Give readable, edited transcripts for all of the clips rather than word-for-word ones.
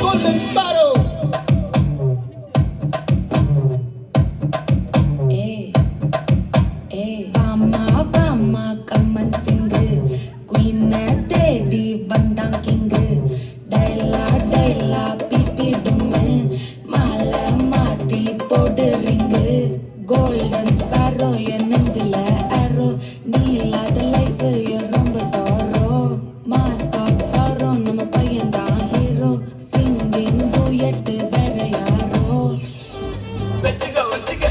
Golden Sparrow. Vama vama kaman singu queen தேடி வந்தான் king டைலா டைலா BP டும்மு மாலை மாத்தி போடு ரிங்கு கோல்டன் ஸ்பாரோ என் நெஞ்சில அரோ நீ இல்லாத லைஃப் ரொம்ப சாரோ மாஸ்க் ஆஃப் சாரோ நம்ம பையன்தான் ஹீரோ சிங்கிங் டூயட் வேற யாரோ வச்சுக்க வச்சுக்க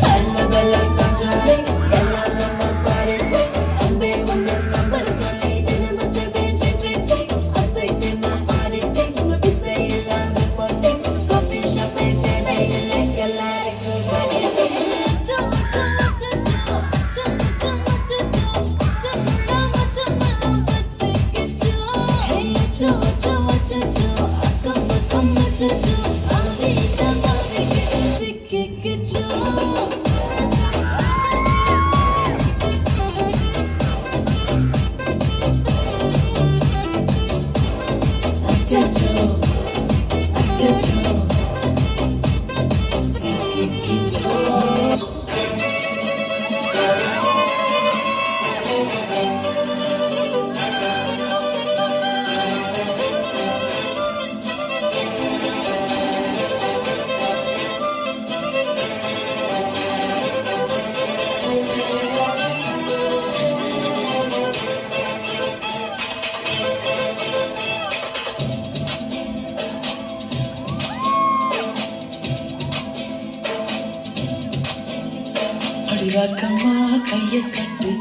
அடிராக்கம்மா கைய கட்டு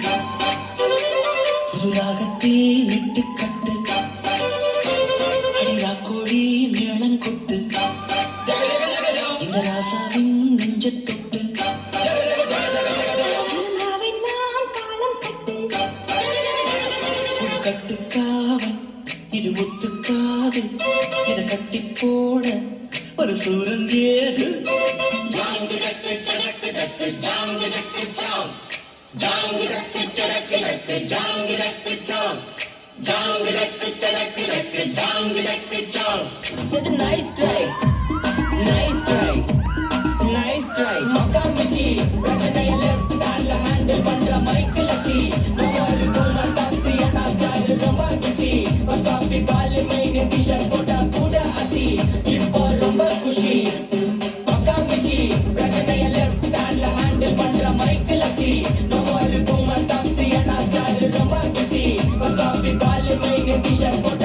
புது ராகத்தே விட்டு கட்டு அடிராக்கோடி மேளம் கொட்டு இந்த ராசாவின் நெஞ்ச தொட்டு கட்டுக்காவன் இது ஒத்துக்காது இதை கட்டி போட ஒரு சூரன் ஏது Nice try, nice try, nice try. Makamishi, Rajanaya left, Dala handle, Bandra Michael Asi. No worry, Goma Taxi, and Asal, Romagisi. Was copy, Bali, main t-shirt, Kota, Kuda Asi. Impo, Romba Kushi. Makamishi, Rajanaya left, Dala handle, Bandra Michael Asi. No worry, Goma Taxi, and Asal, Romagisi. Was copy, Bali, main t-shirt, Kota.